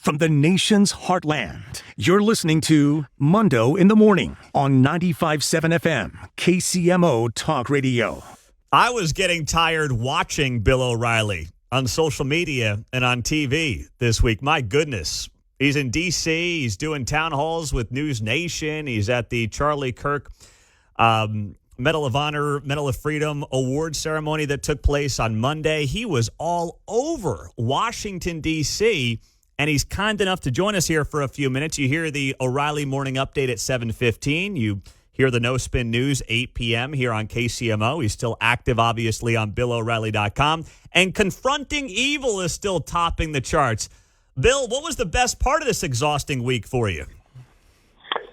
from the nation's heartland. You're listening to Mundo in the Morning on 95.7 FM, KCMO Talk Radio. I was getting tired watching Bill O'Reilly on social media and on TV this week. My goodness. He's in D.C. He's doing town halls with NewsNation. He's at the Charlie Kirk Medal of Honor, Medal of Freedom award ceremony that took place on Monday. He was all over Washington, D.C., and he's kind enough to join us here for a few minutes. You hear the O'Reilly Morning Update at 7:15. You hear the No Spin News, 8 p.m. here on KCMO. He's still active, obviously, on BillO'Reilly.com. And Confronting Evil is still topping the charts. Bill, what was the best part of this exhausting week for you?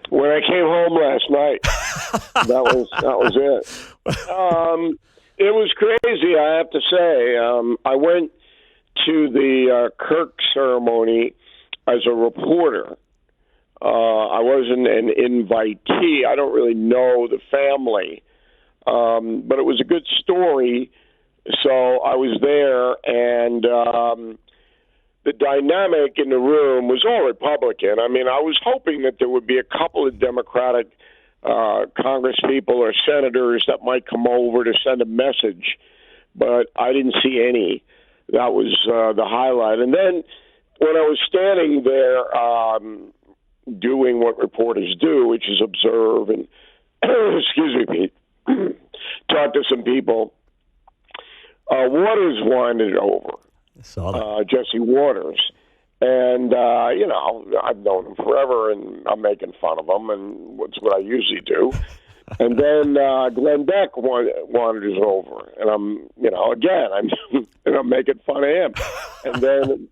When I came home last night. that was it. It was crazy, I have to say. I went to the Kirk ceremony as a reporter. I wasn't an invitee. I don't really know the family. But it was a good story. So I was there, and the dynamic in the room was all Republican. I mean, I was hoping that there would be a couple of Democratic congresspeople or senators that might come over to send a message, but I didn't see any. That was the highlight. And then when I was standing there doing what reporters do, which is observe and, excuse me, Pete, talk to some people, Waters wandered over. Jesse Waters. And, I've known him forever, and I'm making fun of him, and that's what I usually do. And then Glenn Beck wanders over, and I'm making fun of him. And then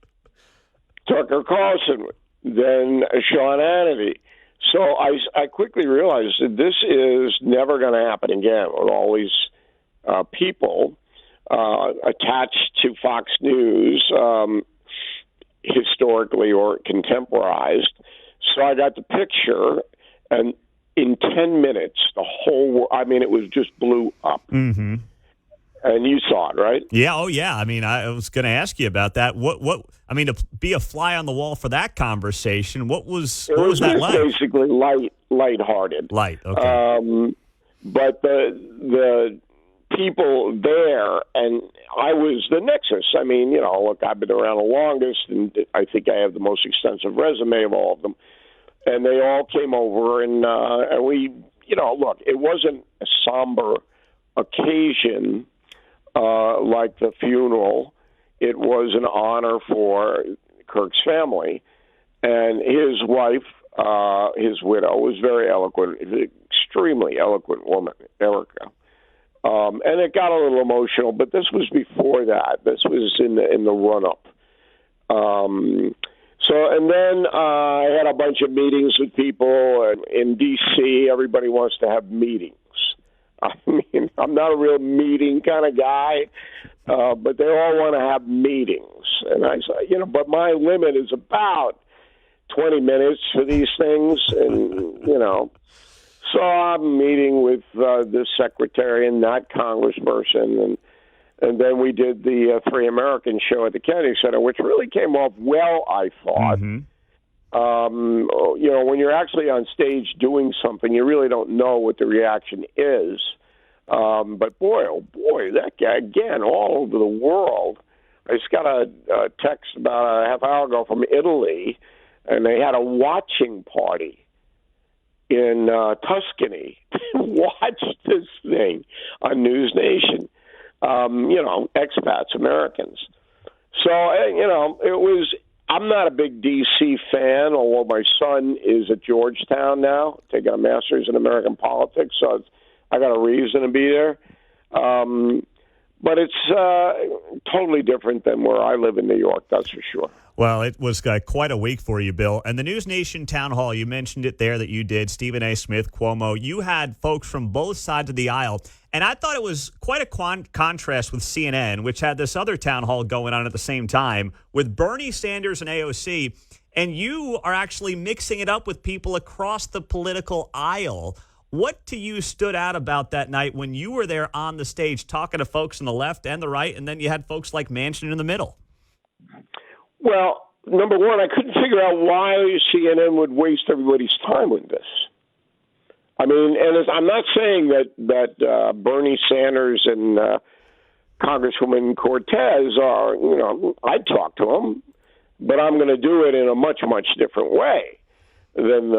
Tucker Carlson, then Sean Hannity. So I quickly realized that this is never going to happen again with all these people attached to Fox News, historically or contemporized. So I got the picture, and in 10 minutes, the whole it was just blew up. Mm-hmm. And you saw it, right? Yeah, oh yeah. I mean, I was going to ask you about that. To be a fly on the wall for that conversation, what was that like? Basically lighthearted. Light, okay. But the people there, and I was the nexus. I mean, look, I've been around the longest, and I think I have the most extensive resume of all of them. And they all came over, and we, look, it wasn't a somber occasion like the funeral. It was an honor for Kirk's family. And his wife, his widow, was very eloquent, extremely eloquent woman, Erica. And it got a little emotional, but this was before that. This was in the run-up. And then I had a bunch of meetings with people. And in D.C., everybody wants to have meetings. I mean, I'm not a real meeting kind of guy, but they all want to have meetings. And I said, but my limit is about 20 minutes for these things, and, So I'm meeting with this secretary and that congressperson, and then we did the Three Americans show at the Kennedy Center, which really came off well, I thought. Mm-hmm. When you're actually on stage doing something, you really don't know what the reaction is. But boy, oh boy, that guy, again, all over the world. I just got a text about a half hour ago from Italy, and they had a watching party in Tuscany. Watch this thing on NewsNation. Expats, Americans. So, it was. I'm not a big D.C. fan, although my son is at Georgetown now, taking a master's in American politics, so I got a reason to be there. But it's totally different than where I live in New York, that's for sure. Well, it was quite a week for you, Bill. And the NewsNation town hall, you mentioned it there that you did, Stephen A. Smith, Cuomo. You had folks from both sides of the aisle. And I thought it was quite a contrast with CNN, which had this other town hall going on at the same time with Bernie Sanders and AOC. And you are actually mixing it up with people across the political aisle. What to you stood out about that night when you were there on the stage talking to folks on the left and the right, and then you had folks like Manchin in the middle? Well, number one, I couldn't figure out why CNN would waste everybody's time with this. I mean, and I'm not saying that Bernie Sanders and Congresswoman Cortez are, I'd talk to them, but I'm going to do it in a much, much different way than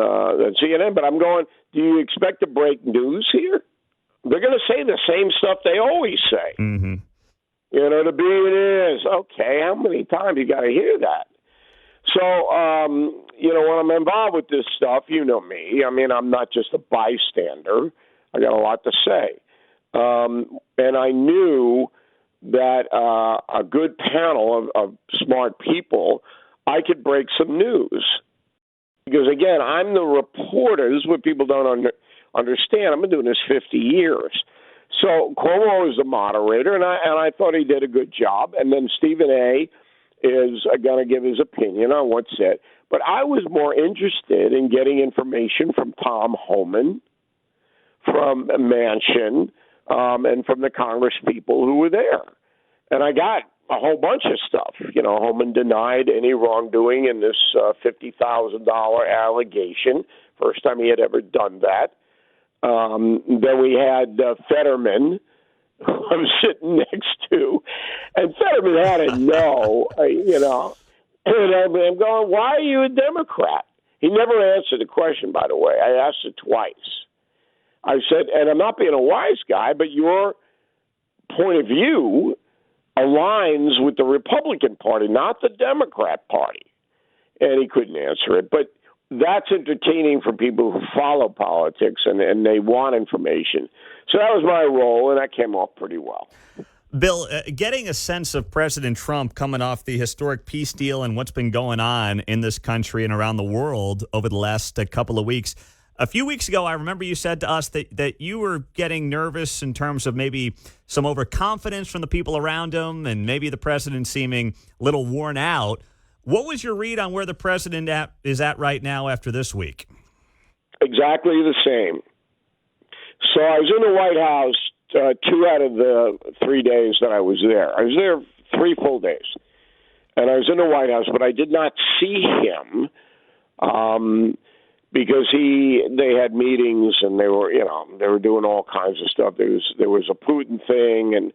CNN. But I'm going, do you expect to break news here? They're going to say the same stuff they always say. Mm-hmm. The be it is. Okay, how many times you got to hear that? So, when I'm involved with this stuff, you know me. I mean, I'm not just a bystander. I got a lot to say. And I knew that a good panel of smart people, I could break some news. Because, again, I'm the reporter. This is what people don't understand. I've been doing this 50 years. So Cuomo is the moderator, and I thought he did a good job. And then Stephen A. is going to give his opinion on what's said. But I was more interested in getting information from Tom Homan, from Manchin, and from the Congress people who were there. And I got a whole bunch of stuff. Homan denied any wrongdoing in this $50,000 allegation. First time he had ever done that. Then we had Fetterman, who I'm sitting next to, and Fetterman had to know, and I'm going, why are you a Democrat? He never answered the question, by the way. I asked it twice. I said, and I'm not being a wise guy, but your point of view aligns with the Republican Party, not the Democrat Party. And he couldn't answer it. But that's entertaining for people who follow politics and they want information. So that was my role, and that came off pretty well. Bill, getting a sense of President Trump coming off the historic peace deal and what's been going on in this country and around the world over the last couple of weeks. A few weeks ago, I remember you said to us that you were getting nervous in terms of maybe some overconfidence from the people around him and maybe the president seeming a little worn out. What was your read on where the president is at right now after this week? Exactly the same. So I was in the White House 2 out of the 3 days that I was there. I was there 3 full days. And I was in the White House, but I did not see him because they had meetings and they were doing all kinds of stuff. There was a Putin thing,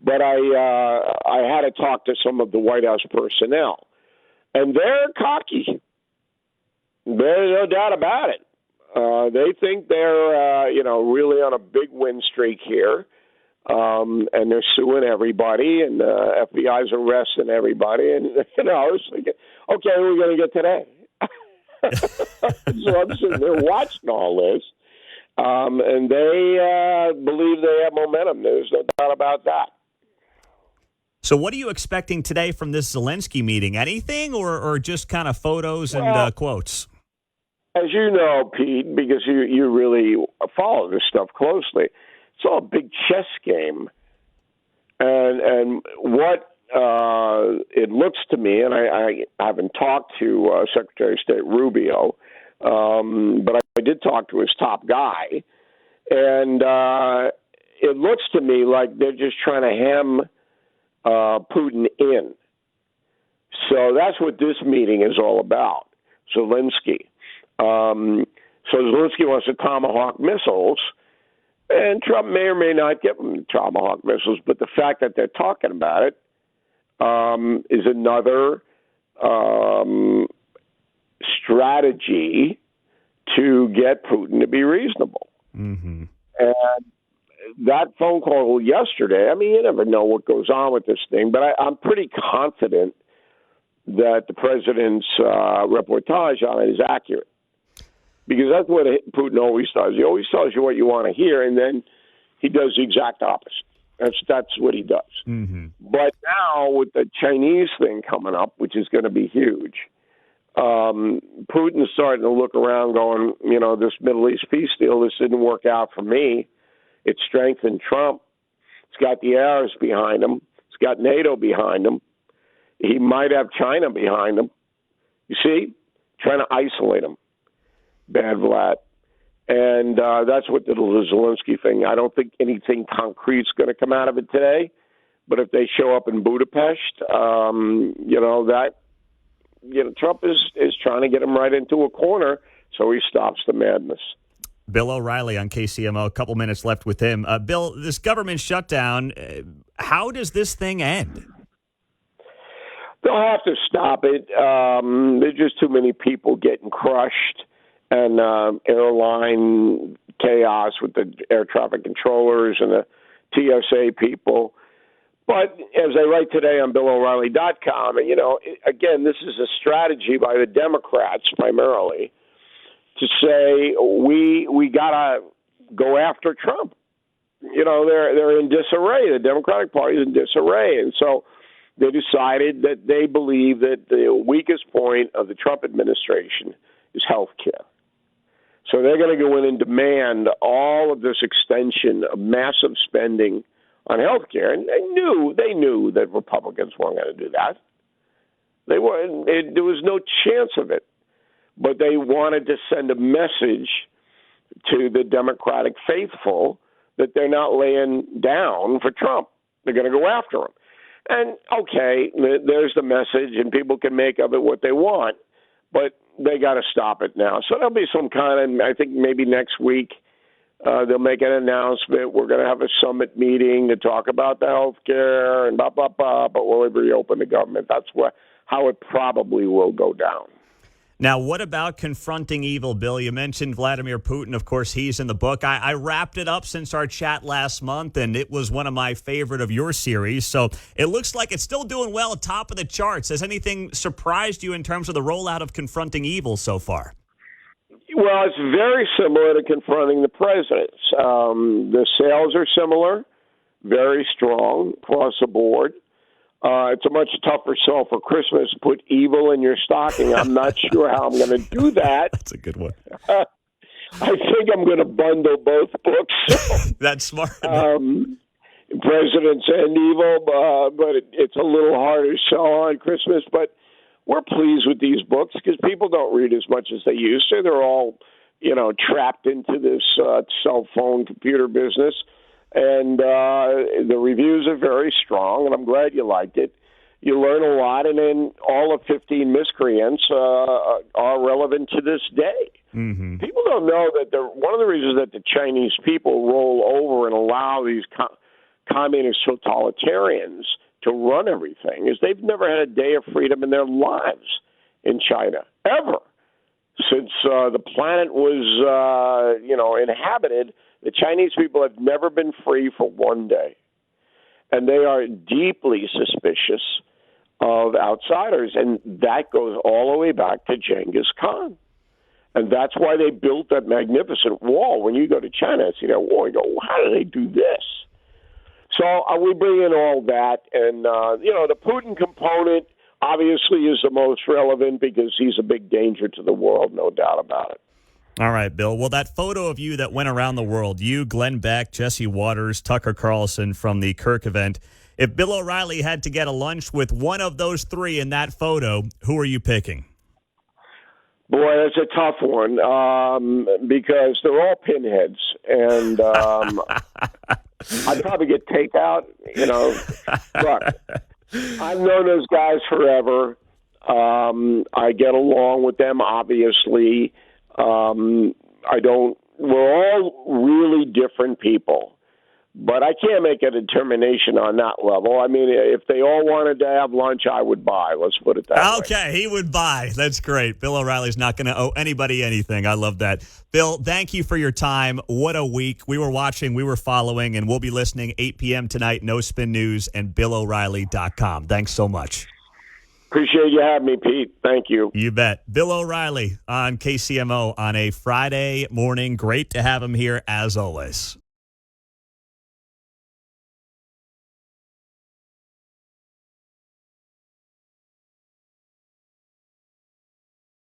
but I had to talk to some of the White House personnel. And they're cocky. There's no doubt about it. They think they're, really on a big win streak here, and they're suing everybody, and the FBI's arresting everybody. And I was thinking, okay, what are we going to get today? So I'm sitting there watching all this, and they believe they have momentum. There's no doubt about that. So what are you expecting today from this Zelensky meeting? Anything or just kind of photos and quotes? As you know, Pete, because you really follow this stuff closely, it's all a big chess game. And what it looks to me, and I haven't talked to Secretary of State Rubio, but I did talk to his top guy, and it looks to me like they're just trying to hem Putin in. So that's what this meeting is all about, Zelensky. So Zelensky wants to tomahawk missiles, and Trump may or may not give them tomahawk missiles, but the fact that they're talking about it is another strategy to get Putin to be reasonable. Mm-hmm. And that phone call yesterday, I mean, you never know what goes on with this thing, but I'm pretty confident that the president's reportage on it is accurate. Because that's what Putin always does. He always tells you what you want to hear, and then he does the exact opposite. That's what he does. Mm-hmm. But now with the Chinese thing coming up, which is going to be huge, Putin's starting to look around going, this Middle East peace deal, this didn't work out for me. It strengthened Trump. It's got the Arabs behind him. It's got NATO behind him. He might have China behind him. You see? Trying to isolate him. Bad Vlad. And that's what the Zelensky thing. I don't think anything concrete is going to come out of it today. But if they show up in Budapest, Trump is trying to get him right into a corner so he stops the madness. Bill O'Reilly on KCMO. A couple minutes left with him. Bill, this government shutdown, how does this thing end? They'll have to stop it. There's just too many people getting crushed, and airline chaos with the air traffic controllers and the TSA people. But as I write today on BillO'Reilly.com, again, this is a strategy by the Democrats primarily to say we gotta go after Trump. They're in disarray. The Democratic Party is in disarray, and so they decided that they believe that the weakest point of the Trump administration is health care. So they're going to go in and demand all of this extension of massive spending on health care. And they knew that Republicans weren't going to do that. There was no chance of it. But they wanted to send a message to the Democratic faithful that they're not laying down for Trump. They're going to go after him. And, okay, there's the message, and people can make of it what they want, but they got to stop it now. So there'll be some kind of, I think maybe next week, they'll make an announcement. We're going to have a summit meeting to talk about the health care and but we'll reopen the government. That's how it probably will go down. Now, what about confronting evil, Bill? You mentioned Vladimir Putin. Of course, he's in the book. I wrapped it up since our chat last month, and it was one of my favorite of your series. So it looks like it's still doing well at top of the charts. Has anything surprised you in terms of the rollout of confronting evil so far? Well, it's very similar to confronting the presidents. The sales are similar, very strong across the board. It's a much tougher sell for Christmas to put evil in your stocking. I'm not sure how I'm going to do that. That's a good one. I think I'm going to bundle both books. That's smart. Presidents and Evil, but it's a little harder to sell on Christmas. But we're pleased with these books because people don't read as much as they used to. They're all, trapped into this cell phone computer business. And the reviews are very strong, and I'm glad you liked it. You learn a lot, and then all of 15 miscreants are relevant to this day. Mm-hmm. People don't know that one of the reasons that the Chinese people roll over and allow these communist totalitarians to run everything is they've never had a day of freedom in their lives in China, ever. Since the planet was, inhabited, the Chinese people have never been free for one day. And they are deeply suspicious of outsiders. And that goes all the way back to Genghis Khan. And that's why they built that magnificent wall. When you go to China and see that wall, you go, how do they do this? So we bring in all that. And, the Putin component obviously is the most relevant because he's a big danger to the world, no doubt about it. All right, Bill. Well, that photo of you that went around the world, you, Glenn Beck, Jesse Waters, Tucker Carlson from the Kirk event, if Bill O'Reilly had to get a lunch with one of those three in that photo, who are you picking? Boy, that's a tough one because they're all pinheads. And I'd probably get takeout. Look, I've known those guys forever. I get along with them, obviously. We're all really different people, but I can't make a determination on that level. I mean, if they all wanted to have lunch, I would buy. Let's put it that way. Okay, he would buy. That's great. Bill O'Reilly's not going to owe anybody anything. I love that. Bill, thank you for your time. What a week. We were watching, we were following, and we'll be listening 8 p.m. tonight, No Spin News and BillO'Reilly.com. Thanks so much. Appreciate you having me, Pete. Thank you. You bet. Bill O'Reilly on KCMO on a Friday morning. Great to have him here as always.